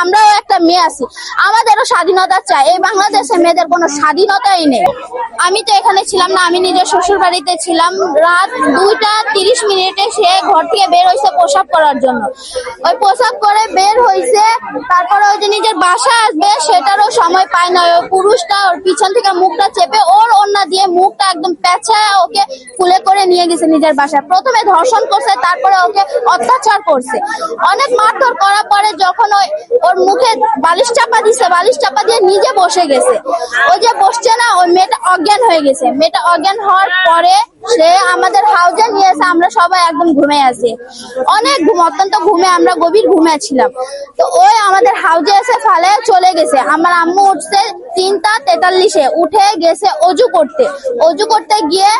আমরাও একটা মেয়ে আছি, আমাদেরও স্বাধীনতা চাই। এই বাংলাদেশে মেয়েদের কোনো স্বাধীনতাই নেই। আমি তো এখানে ছিলাম না, আমি নিজের শ্বশুর বাড়িতে ছিলাম। রাত 2টা 30 মিনিটে সে ঘর থেকে বের হয়েছে প্রসাব করার জন্য। ওই প্রসাব করে বের হয়েছে, তারপরে ওই যে নিজের বাসা আসবে সেটারও সময় পায় না। ওই পুরুষটা ওর পিছন থেকে মুখটা চেপে ওর ওড়না দিয়ে মুখটা একদম পেঁচায় ওকে কুলে করে নিয়ে গেছে নিজের বাসায়। প্রথমে ধর্ষণ করছে, তারপরে ওকে অত্যাচার করছে। অনেক মারধর করার পরে যখন ওর মুখে বালিশ চাপা দিছে, বালিশ চাপা দিয়ে নিজে বসে গেছে। ওই যে বসছে না, ওই মেয়েটা অজ্ঞান হয়ে গেছে। মেয়েটা অজ্ঞান হওয়ার পরে সে আমাদের হাউজে নিয়ে এসে আমরা সবাই একদম ঘুমিয়ে আছি, অনেক ঘুম, অত্যন্ত ঘুমে, আমরা গভীর ঘুমে ছিলাম। তো ওই আমাদের হাউজে এসে ফালে চলে গেছে। আমার আম্মু উঠছে 3টা 43-এ, উঠে গেছে অজু করতে। অজু করতে গিয়ে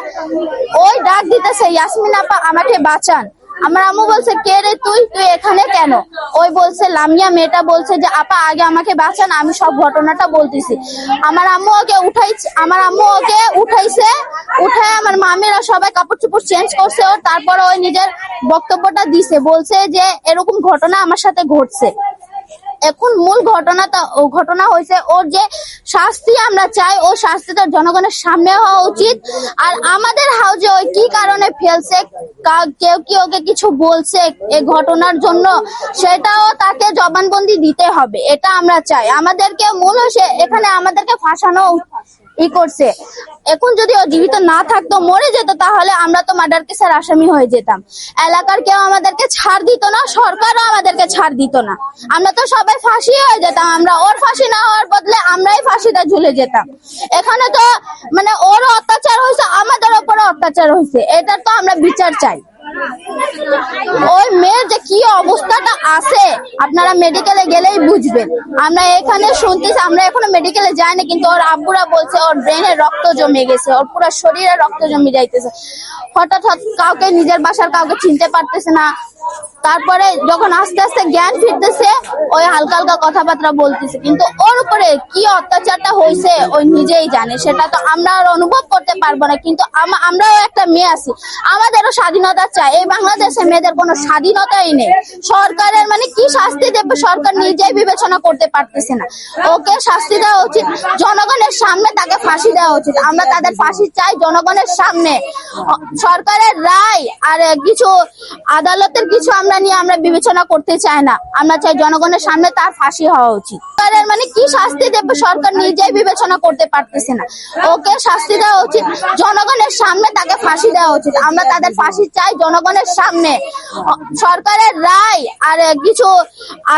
ওই ডাক দিতেছে, ইয়াসমিন আপা আমাকে বাঁচান। আমার আম্মু বলছে, কে রে তুই এখানে কেন? ওই বলছে, লামিয়া মেয়েটা বলছে যে আপা আগে আমাকে বাঁচান, আমি সব ঘটনাটা বলতেছি। আমার আম্মু ওকে উঠাইছে, উঠায় আমার মামিরা সবাই কাপড় চোপড় চেঞ্জ করছে। ওর তারপর ওই নিজের বক্তব্যটা দিছে, বলছে যে এরকম ঘটনা আমার সাথে ঘটছে। এখন মূল ঘটনা হয়েছে, ওর যে শাস্তি আমরা চাই, ও শাস্তিটা জনগণের সামনে হওয়া উচিত। আর আমাদের হাউজে ওই কি কারণে ফেলছে, কেউ কি ওকে কিছু বলছে এই ঘটনার জন্য, সেটাও তাকে জবানবন্দি দিতে হবে, এটা আমরা চাই। আমাদেরকে মূল হচ্ছে এখানে আমাদেরকে ফাঁসানো করছে। এখন যদি ও জীবিত না থাকতো, মরে যেত, তাহলে আমরা তো মার্ডার কেসের আসামি হয়ে যেতাম। এলাকার কেউ আমাদেরকে ছাড় দিত না, সরকারও আমাদেরকে ছাড় দিত না, আমরা তো সবাই ফাঁসি হয়ে যেতাম। আমরা ওর ফাঁসি না হওয়ার বদলে আমরাই ফাঁসিতে ঝুলে যেতাম। এখানে তো মানে ওরও অত্যাচার হয়েছে, আমাদের উপরে অত্যাচার হয়েছে, এটা তো আমরা বিচার চাই। ওই মেয়ের যে কি অবস্থাটা আছে আপনারা মেডিকেলে গেলেই বুঝবেন। আমরা এখানে শুনতেছি, আমরা এখনো মেডিকেলে যাইনি, কিন্তু ওর আব্বুরা বলছে ওর ব্রেনে রক্ত জমে গেছে, ওর পুরো শরীরে রক্ত জমে যাইতেছে। হঠাৎ কাউকে, নিজের বাসার কাউকে চিনতে পারতেছে না। তারপরে যখন আস্তে আস্তে জ্ঞান ফিরতেছে, ওই হালকা হালকা কথাবার্তা বলতেছে, কিন্তু ওর উপরে কি অত্যাচারটা হয়েছে ওই নিজেই জানে, সেটা তো আমরা আর অনুভব করতে পারবো না। কিন্তু আমরাও একটা মেয়ে আছি, আমাদেরও স্বাধীনতা চাই। এই বাংলাদেশে মেয়েদের কোনো স্বাধীনতাই নেই। সরকারের মানে কি শাস্তি দেবে সরকার নিজেই বিবেচনা করতে পারতেছে না। ওকে শাস্তি দেওয়া উচিত, জনগণের সামনে তাকে ফাঁসি দেওয়া উচিত। আমরা তাদের ফাঁসি চাই জনগণের সামনে। সরকারের রায় আর কিছু আদালতের কিছু আমরা বিবেচনা করতে চাই না, আমরা চাই জনগণের সামনে তার ফাঁসি হওয়া উচিত। সরকারের মানে কি শাস্তি দেবে সরকার নিজেই বিবেচনা করতে পারতেছে না। ওকে শাস্তি দেওয়া উচিত, জনগণের সামনে তাকে ফাঁসি দেওয়া উচিত। আমরা তাদের ফাঁসি চাই জনগণের সামনে। সরকারের রায় আর কিছু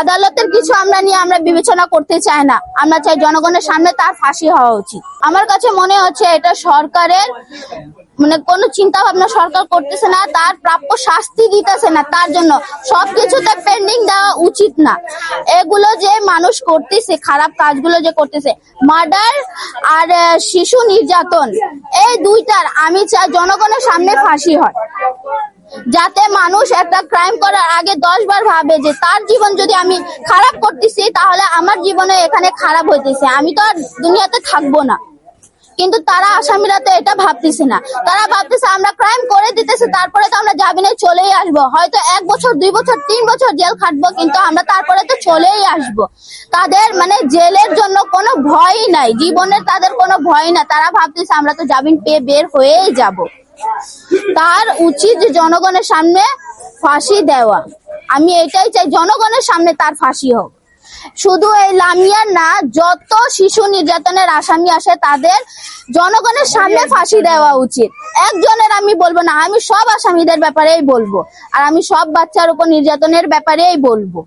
আদালতের কিছু আমরা বিবেচনা করতে চাই না, আমরা চাই জনগণের সামনে তার ফাঁসি হওয়া উচিত। আমার কাছে মনে হচ্ছে এটা সরকারের মানে কোনো চিন্তা ভাবনা সরকার করতেছে না, তার প্রাপ্য শাস্তি দিতেছে না। তার জন্য সবকিছুতে পেন্ডিং দেওয়া উচিত না। এগুলো যে মানুষ করতেছে, খারাপ কাজগুলো যে করতেছে, মার্ডার আর শিশু নির্যাতন, এই দুইটার আমি চাই জনগণের সামনে ফাঁসি হয়, যাতে মানুষ একটা ক্রাইম করার আগে 10 বার ভাবে যে তার জীবন যদি আমি খারাপ করতেছি, তাহলে আমার জীবনে এখানে খারাপ হইতেছে, আমি তো আর দুনিয়াতে থাকবো না। কিন্তু তারা, আসামিরা তো এটা ভাবতেছে না। তারা ভাবতেছে আমরা ক্রাইম করে দিতেছি, তারপরে তো আমরা জামিনে চলেই আসবো, হয়তো 1 বছর 2 বছর 3 বছর জেল খাটবো, কিন্তু আমরা তারপরে তো চলেই আসবো। তাদের মানে জেলের জন্য কোনো ভয়ই নাই, জীবনের তাদের কোনো ভয় না। তারা ভাবতেছে আমরা তো জামিন পেয়ে বের হয়েই যাব। তার উচিত জনগণের সামনে ফাঁসি দেওয়া। আমি এটাই চাই, জনগণের সামনে তার ফাঁসি হোক। শুধু এই লামিয়ার না, যত শিশু নির্যাতনের আসামি আসে তাদের জনগণের সামনে ফাঁসি দেওয়া উচিত। একজনের আমি বলবো না, আমি সব আসামিদের ব্যাপারেই বলবো, আর আমি সব বাচ্চার উপর নির্যাতনের ব্যাপারেই বলবো।